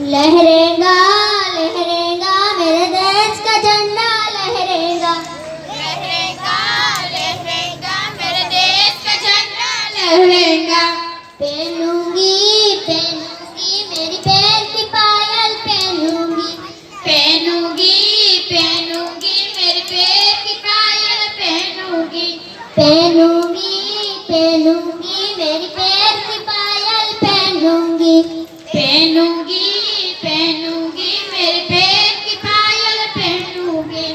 लहरेगा लहरेगा मेरे देश का झंडा लहरेगा। लहरेगा लहरेगा मेरे देश का झंडा लहरेगा। पहनूंगी पहनूंगी मेरी पैर की पायल पहनूंगी। पहनूंगी पहनूंगी मेरे पैर की पायल पहनूंगी। पहनूंगी पहनूंगी मेरी पैर की पायल पहनूंगी। पहनूंगी पहनूंगी मेरे पैर की पायल पहनूंगी।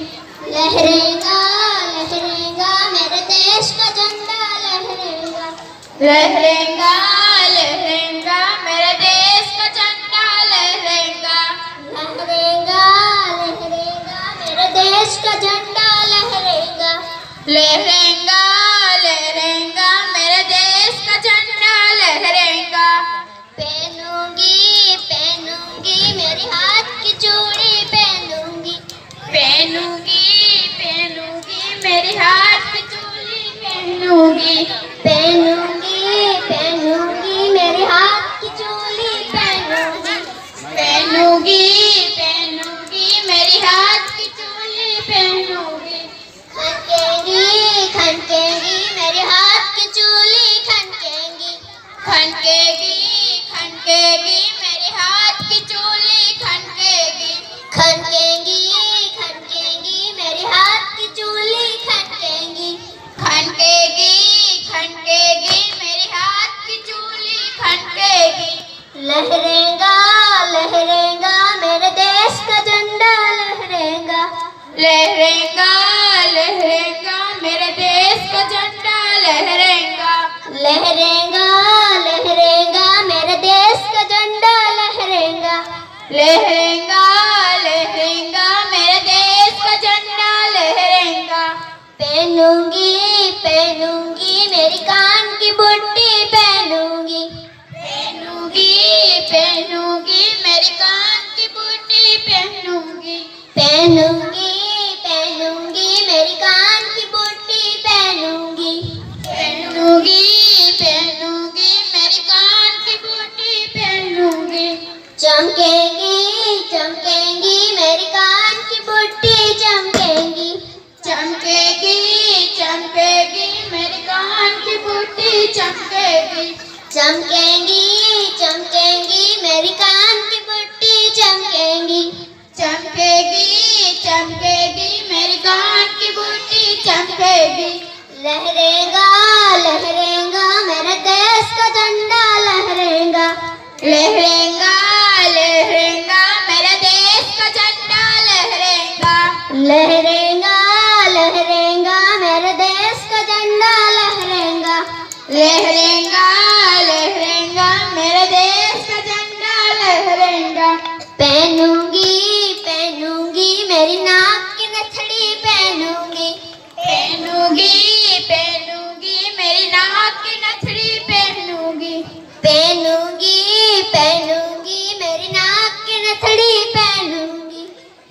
लहरेगा लहरेगा मेरे देश का झंडा लहरेगा। लहरेगा लहरेगा मेरे देश का झंडा लहरेगा। लहरेगा लहरेगा मेरे देश का झंडा लहरेगा। लहरेगा लहरेगा मेरे देश का झंडा लहरेगा। पहनूंगी पहनूंगी मेरे हाथ की चूड़ी पहनूंगी। पहनूंगी पहनूंगी मेरे हाथ की चूड़ी पहनूंगी। पहनूंगी पहनूंगी मेरे हाथ की चूड़ी पहनूंगी। पहनूंगी पहनूंगी मेरे हाथ की चूड़ी पहनूंगी। खनकेगी खनकेगी मेरे हाथ की चूड़ी खनकेगी। खनकेगी खनकेगी मेरे हाथ की चूड़ी खनकेगी। खनकेगी खनकेगी मेरे हाथ की चूड़ी खनकेगी। खनकेगी खनकेगी मेरे हाथ की चूड़ी खनकेगी। लहरेगा लहरेगा मेरे देश का झंडा लहरेगा। लहरेगा लहरेगा मेरे देश का झंडा लहरेगा। लहरेगा लहरेगा मेरे देश का झंडा लहरेगा। लहरेगा लहरेगा मेरे देश का झंडा लहरेगा। पहनूंगी पहनूंगी मेरी कान की बुट्टी पहनूंगी। पहनूंगी पहनूंगी मेरी कान की बूटी पहनूंगी। पहनूंगी पहनूंगी मेरी कान की बुट्टी पहनूंगी। पहनूंगी पहनूंगी मेरी कान की बूटी पहनूंगी। चमकेगी चमकेगी मेरी कान की बुट्टी चमकेगी। चमकेगी चमकेगी मेरी कान की बूटी चमकेगी। चमकेगी चमकेगी मेरी कान की बुट्टी चमकेगी। चमकेगी चमकेगी मेरी कान की बूटी चमकेगी। लहरेगा लहरेगा मेरे देश का झंडा लहरेगा। लहरेगा लहरेगा मेरे देश का झंडा लहरेगा। लहरेगा लहरेगा मेरे देश का झंडा लहरेगा। लहरेगा लहरेगा मेरे देश का झंडा लहरेगा। पहनूंगी पहनूंगी मेरी नाक की नथड़ी पहनूंगी। पहनूंगी पहनूंगी मेरी नाक की नथड़ी पहनूंगी। पहनूंगी पहनूंगी मेरी नाक की नथड़ी पहनूंगी।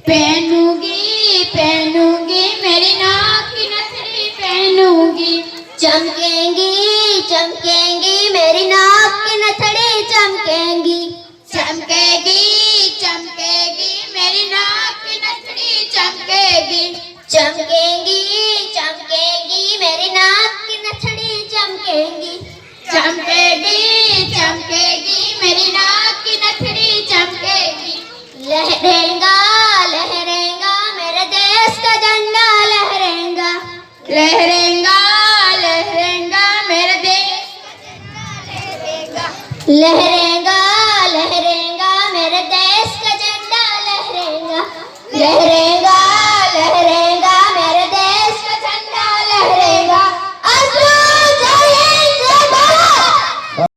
पहनूंगी पहनूंगी मेरी नाक की नथड़ी पहनूंगी। चमकेंगी चमकेंगी मेरी नाक की नथड़ी चमकेंगी। चमकेगी चमकेगी मेरी नाक की नथड़ी चमकेगी। चमकेंगी चमकेंगी मेरी नाक की नथड़ी चमकेंगी। चमकेगी चमकेगी मेरी नाक की नथड़ी चमकेगी। लहरेगा लहरेगा मेरे देश का झंडा लहरेगा। लहरेगा लहरेगा मेरे देश का झंडा लहरेगा। लहरेगा